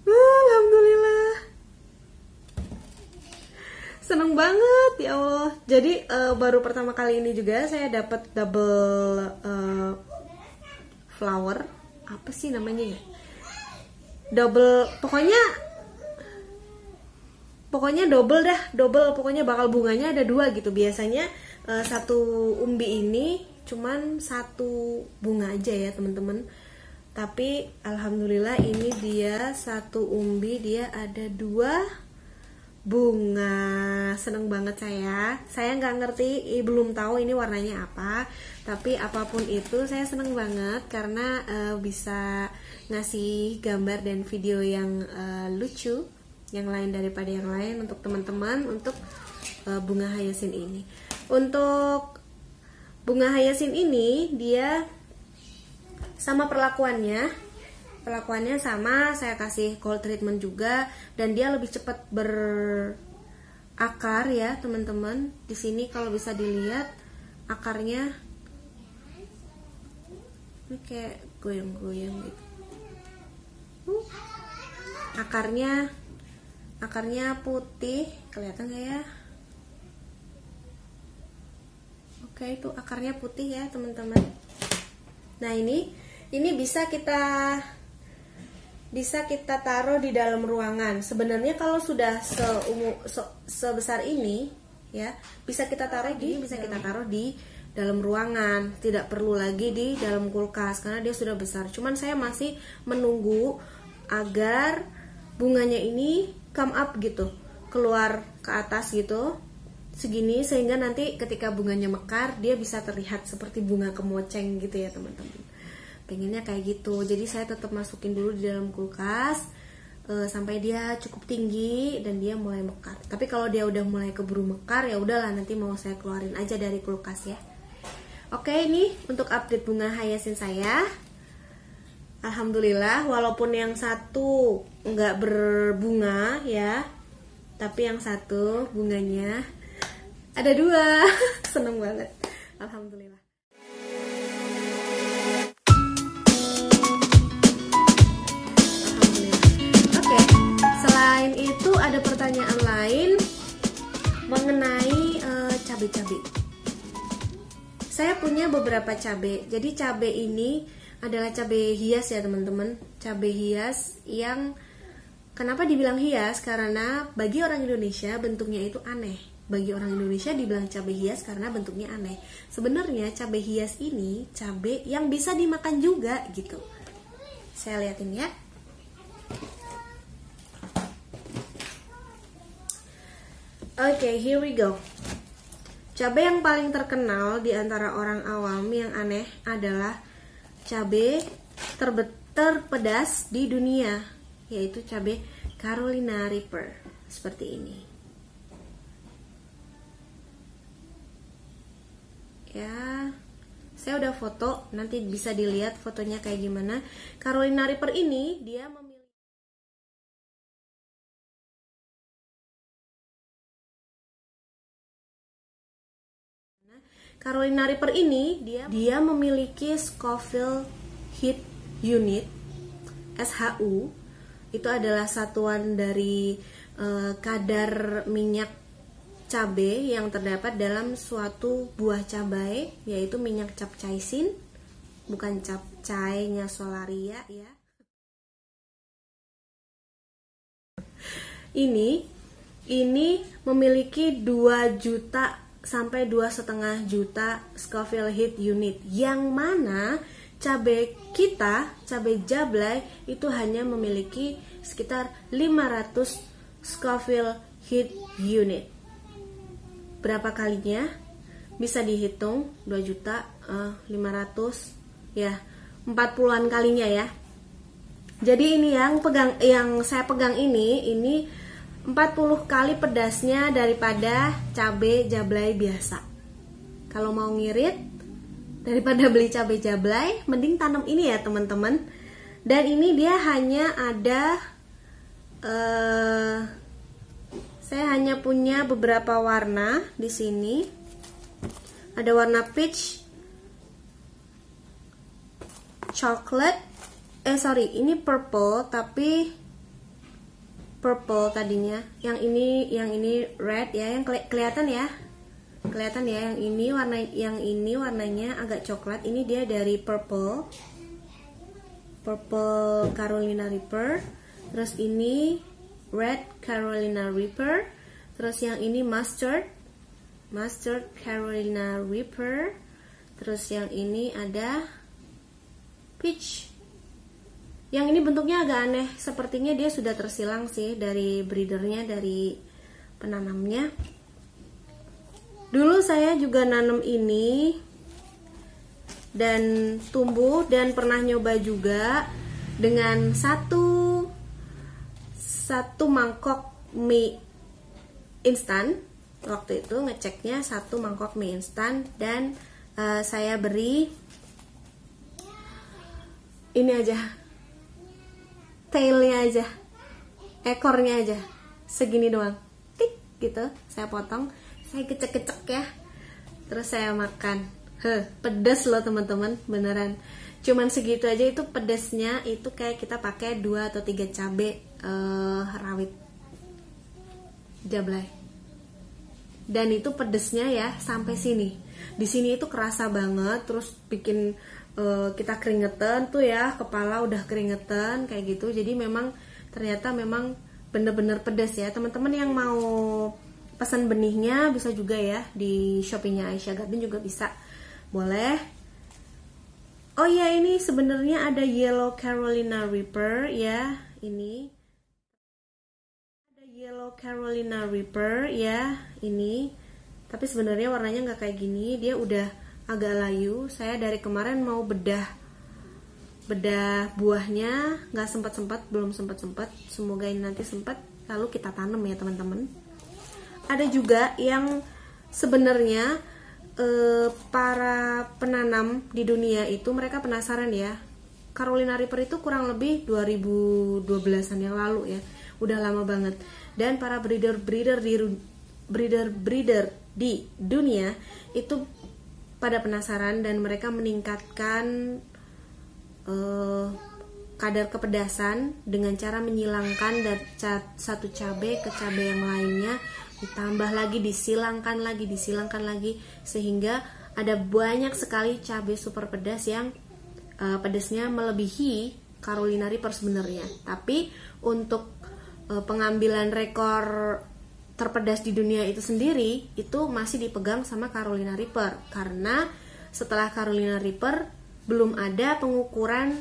Alhamdulillah. Seneng banget ya Allah. Jadi baru pertama kali ini juga saya dapat double flower. Apa sih namanya ya? Double, pokoknya double dah, pokoknya bakal bunganya ada 2 gitu. Biasanya satu umbi ini cuman 1 bunga aja ya teman-teman, tapi alhamdulillah ini dia 1 umbi dia ada 2 bunga. Seneng banget saya nggak ngerti, belum tahu ini warnanya apa, tapi apapun itu saya seneng banget karena bisa ngasih gambar dan video yang lucu, yang lain daripada yang lain untuk teman-teman, untuk bunga hyacinth ini. Untuk bunga hyacinth ini dia sama perlakuannya sama, saya kasih cold treatment juga, dan dia lebih cepat berakar ya teman-teman. Di sini kalau bisa dilihat akarnya ini kayak goyang-goyang gitu. Akarnya putih, kelihatan nggak ya? Oke, itu akarnya putih ya teman-teman. Nah ini bisa kita taruh di dalam ruangan. Sebenarnya kalau sudah sebesar ini ya, bisa kita taruh di dalam ruangan, tidak perlu lagi di dalam kulkas karena dia sudah besar. Cuman saya masih menunggu agar bunganya ini come up gitu, keluar ke atas gitu, segini, sehingga nanti ketika bunganya mekar dia bisa terlihat seperti bunga kemoceng gitu ya teman-teman. Pengennya kayak gitu, jadi saya tetap masukin dulu di dalam kulkas sampai dia cukup tinggi dan dia mulai mekar. Tapi kalau dia udah mulai keburu mekar ya udahlah, nanti mau saya keluarin aja dari kulkas ya. Oke, ini untuk update bunga hyacinth saya. Alhamdulillah, walaupun yang satu nggak berbunga ya, tapi yang satu bunganya ada 2. Seneng banget, alhamdulillah. Oke, selain itu ada pertanyaan lain mengenai cabai-cabai. Saya punya beberapa cabai. Jadi cabai ini adalah cabai hias ya teman-teman. Cabai hias yang kenapa dibilang hias? Karena bagi orang Indonesia bentuknya itu aneh. Bagi orang Indonesia dibilang cabai hias karena bentuknya aneh. Sebenarnya cabai hias ini cabai yang bisa dimakan juga gitu. Saya liatin ya. Oke, here we go. Cabai yang paling terkenal di antara orang awam yang aneh adalah cabai terpedas di dunia, yaitu cabai Carolina Reaper seperti ini. Ya, saya udah foto, nanti bisa dilihat fotonya kayak gimana. Carolina Reaper ini dia Carolina Reaper ini dia memiliki Scoville Heat Unit (SHU). Itu adalah satuan dari kadar minyak cabai yang terdapat dalam suatu buah cabai, yaitu minyak capsaicin, bukan capcainya Solaria ya. Ini memiliki 2 juta sampai 2,5 juta Scoville Heat Unit, yang mana cabai kita, cabai jablay itu hanya memiliki sekitar 500 Scoville Heat Unit. Berapa kalinya? Bisa dihitung, 2 juta 500 ya, 40-an kalinya ya. Jadi ini yang saya pegang ini 40 kali pedasnya daripada cabai jablay biasa. Kalau mau ngirit, daripada beli cabai jablay, mending tanam ini ya teman-teman. Dan ini dia hanya ada saya hanya punya beberapa warna di sini. Ada warna peach, coklat, ini purple, tapi purple tadinya. Yang ini red ya, yang kelihatan ya. Kelihatan ya, yang ini warnanya agak coklat. Ini dia dari purple Carolina Reaper. Terus ini red Carolina Reaper. Terus yang ini mustard Carolina Reaper. Terus yang ini ada peach. Yang ini bentuknya agak aneh, sepertinya dia sudah tersilang sih dari breedernya, dari penanamnya. Dulu saya juga nanam ini dan tumbuh, dan pernah nyoba juga dengan satu mangkok mie instan. Waktu itu ngeceknya 1 mangkok mie instan, dan saya beri ini aja, tailnya aja, ekornya aja segini doang, tik gitu, saya potong, saya kecek-kecek ya, terus saya makan. Pedas loh teman-teman, beneran. Cuman segitu aja itu pedasnya, itu kayak kita pakai 2 atau 3 cabai rawit jablay. Dan itu pedasnya ya sampai sini. Di sini itu kerasa banget, terus bikin kita keringetan tuh ya, kepala udah keringetan kayak gitu. Jadi ternyata memang bener-bener pedas ya. Teman-teman yang mau pesan benihnya bisa juga ya, di Shopee-nya Aisyah Garden juga bisa, boleh. Oh iya, ini sebenarnya ada Yellow Carolina Reaper ya, ini ada Yellow Carolina Reaper ya, ini. Tapi sebenarnya warnanya nggak kayak gini, dia udah agak layu. Saya dari kemarin mau bedah buahnya, nggak belum sempat. Semoga ini nanti sempat, lalu kita tanam ya teman-teman. Ada juga yang sebenarnya para penanam di dunia itu mereka penasaran ya. Carolina Reaper itu kurang lebih 2012an yang lalu ya, udah lama banget. Dan para breeder di dunia itu pada penasaran, dan mereka meningkatkan kadar kepedasan dengan cara menyilangkan dari satu cabai ke cabai yang lainnya, ditambah lagi, disilangkan lagi, sehingga ada banyak sekali cabai super pedas yang pedasnya melebihi Carolina Reaper sebenarnya. Tapi untuk pengambilan rekor terpedas di dunia itu sendiri itu masih dipegang sama Carolina Reaper, karena setelah Carolina Reaper belum ada pengukuran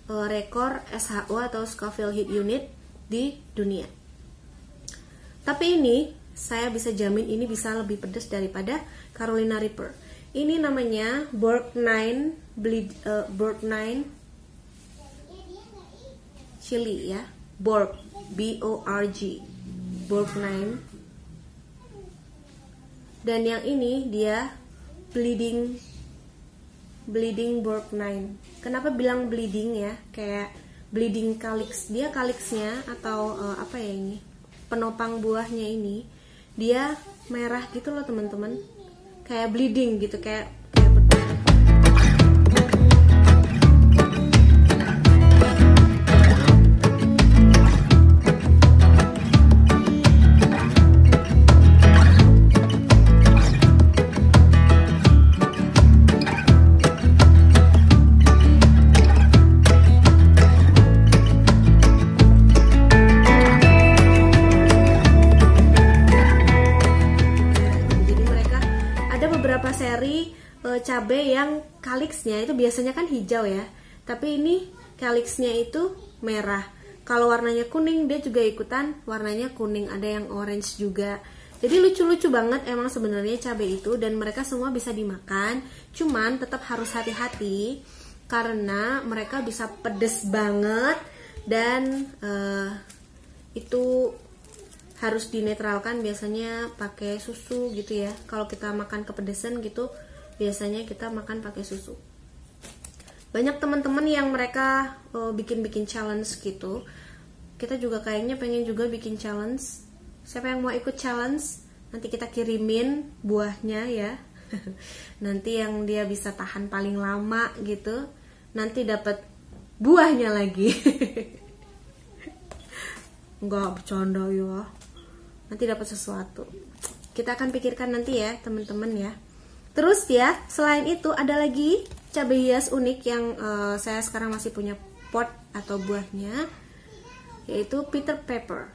rekor SHU atau Scoville Heat Unit di dunia. Tapi ini saya bisa jamin ini bisa lebih pedas daripada Carolina Reaper. Ini namanya Borg 9 chili ya, Borg, BORG, Borg 9. Dan yang ini dia bleeding Borg 9. Kenapa bilang bleeding ya? Kayak bleeding calyx. Dia calyxnya atau apa ya ini? Penopang buahnya ini dia merah gitu loh teman-teman. kayak bleeding gitu, kayak beberapa seri cabai yang calyxnya itu biasanya kan hijau ya, tapi ini calyxnya itu merah. Kalau warnanya kuning dia juga ikutan warnanya kuning, ada yang orange juga. Jadi lucu-lucu banget emang sebenarnya cabai itu, dan mereka semua bisa dimakan. Cuman tetap harus hati-hati karena mereka bisa pedes banget, dan itu harus dinetralkan biasanya pakai susu gitu ya. Kalau kita makan kepedesan gitu biasanya kita makan pakai susu. Banyak teman-teman yang mereka bikin challenge gitu. Kita juga kayaknya pengen juga bikin challenge. Siapa yang mau ikut challenge? Nanti kita kirimin buahnya ya. Nanti yang dia bisa tahan paling lama gitu, nanti dapat buahnya lagi. Enggak bercanda ya, nanti dapat sesuatu. Kita akan pikirkan nanti ya teman-teman ya. Terus ya, selain itu ada lagi cabai hias unik yang saya sekarang masih punya pot atau buahnya, yaitu Peter Pepper.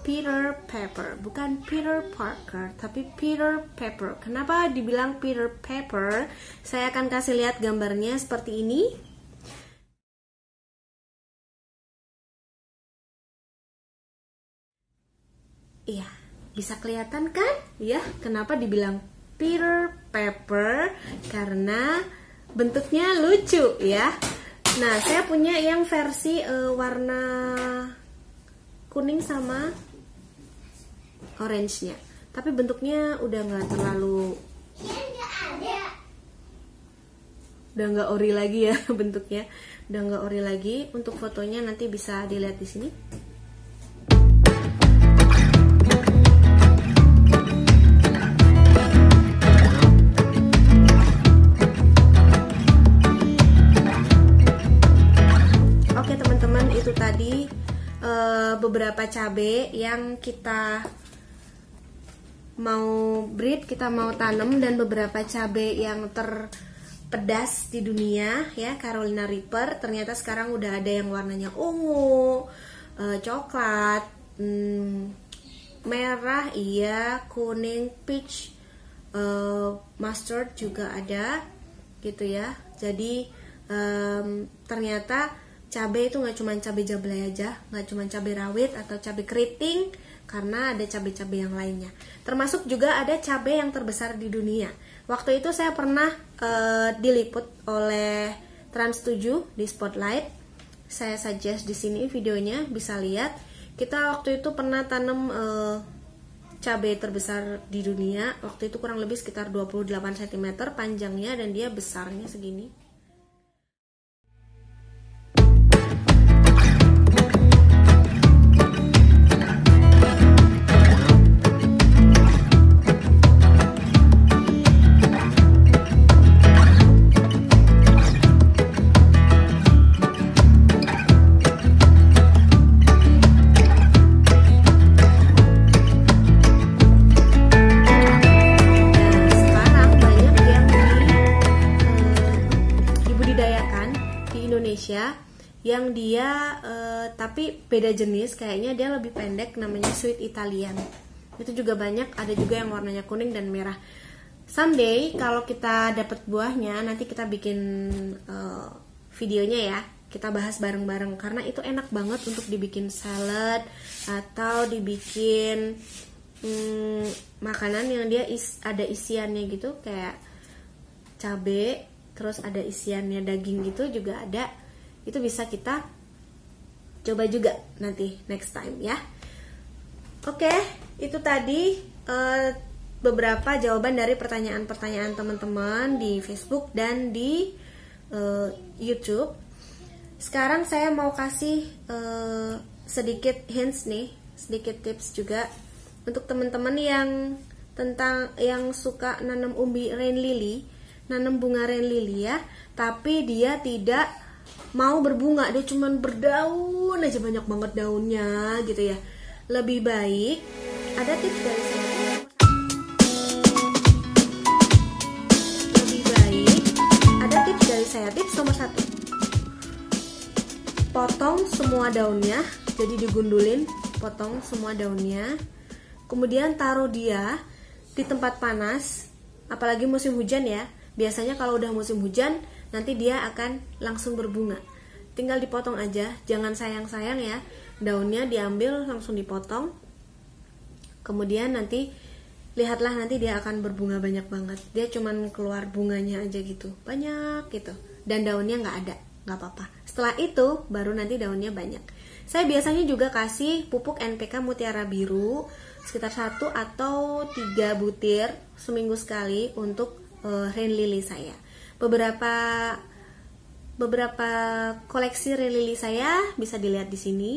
Peter Pepper, bukan Peter Parker, tapi Peter Pepper. Kenapa dibilang Peter Pepper? Saya akan kasih lihat gambarnya seperti ini. Iya, bisa kelihatan kan? Ya, kenapa dibilang Peter Pepper? Karena bentuknya lucu ya. Nah, saya punya yang versi warna kuning sama orange-nya. Tapi bentuknya udah nggak terlalu, udah nggak ori lagi ya bentuknya. Udah nggak ori lagi. Untuk fotonya nanti bisa dilihat di sini. Itu tadi beberapa cabai yang kita mau breed, kita mau tanam, dan beberapa cabai yang terpedas di dunia ya, Carolina Reaper. Ternyata sekarang udah ada yang warnanya ungu, coklat, merah, iya, kuning, peach, mustard juga ada gitu ya. Jadi ternyata cabai itu nggak cuma cabai jablay aja, nggak cuma cabai rawit atau cabai keriting, karena ada cabai-cabai yang lainnya. Termasuk juga ada cabai yang terbesar di dunia. Waktu itu saya pernah diliput oleh Trans 7 di Spotlight. Saya suggest di sini videonya, bisa lihat. Kita waktu itu pernah tanam cabai terbesar di dunia. Waktu itu kurang lebih sekitar 28 cm panjangnya, dan dia besarnya segini. Yang dia tapi beda jenis, kayaknya dia lebih pendek, namanya Sweet Italian. Itu juga banyak, ada juga yang warnanya kuning dan merah. Someday kalau kita dapat buahnya, nanti kita bikin videonya ya, kita bahas bareng-bareng, karena itu enak banget untuk dibikin salad atau dibikin makanan yang dia ada isiannya gitu, kayak cabai terus ada isiannya daging gitu juga ada. Itu bisa kita coba juga nanti next time ya. Oke, itu tadi beberapa jawaban dari pertanyaan-pertanyaan teman-teman di Facebook dan di YouTube. Sekarang saya mau kasih sedikit hints nih, sedikit tips juga untuk teman-teman yang tentang yang suka nanam umbi rain lily, nanam bunga rain lily ya, tapi dia tidak mau berbunga, dia cuman berdaun aja, banyak banget daunnya gitu ya. Lebih baik ada tips dari saya. Lebih baik ada tips dari saya. Tips nomor 1. Potong semua daunnya, jadi digundulin, potong semua daunnya. Kemudian taruh dia di tempat panas, apalagi musim hujan ya. Biasanya kalau udah musim hujan, nanti dia akan langsung berbunga. Tinggal dipotong aja, jangan sayang-sayang ya. Daunnya diambil langsung dipotong. Kemudian nanti lihatlah, nanti dia akan berbunga banyak banget. Dia cuman keluar bunganya aja gitu, banyak gitu. Dan daunnya nggak ada, nggak apa-apa. Setelah itu baru nanti daunnya banyak. Saya biasanya juga kasih pupuk NPK Mutiara Biru sekitar 1 atau 3 butir seminggu sekali untuk rain lily saya. Beberapa koleksi rain lily saya bisa dilihat di sini.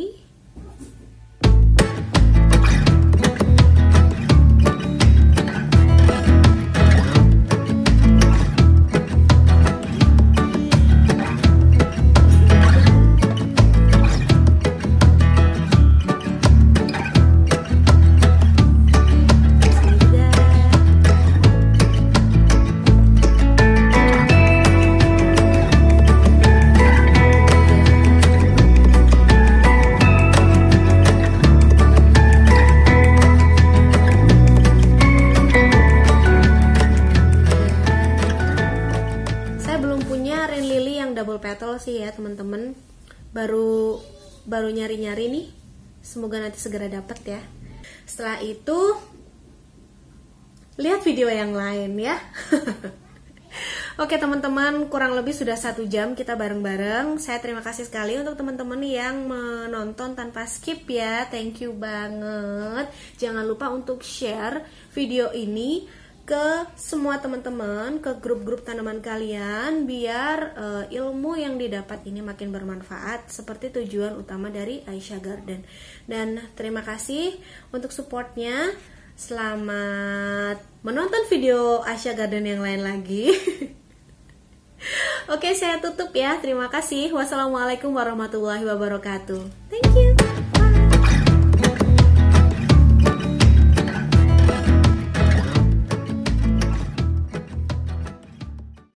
Double petal sih ya teman-teman, baru nyari-nyari nih, semoga nanti segera dapat ya. Setelah itu lihat video yang lain ya. Oke teman-teman, kurang lebih sudah 1 jam kita bareng-bareng. Saya terima kasih sekali untuk teman-teman yang menonton tanpa skip ya, thank you banget. Jangan lupa untuk share video ini ke semua teman-teman, ke grup-grup tanaman kalian, biar ilmu yang didapat ini makin bermanfaat, seperti tujuan utama dari Aisyah Garden. Dan terima kasih untuk supportnya. Selamat menonton video Aisyah Garden yang lain lagi. Oke, saya tutup ya. Terima kasih. Wassalamualaikum warahmatullahi wabarakatuh. Thank you.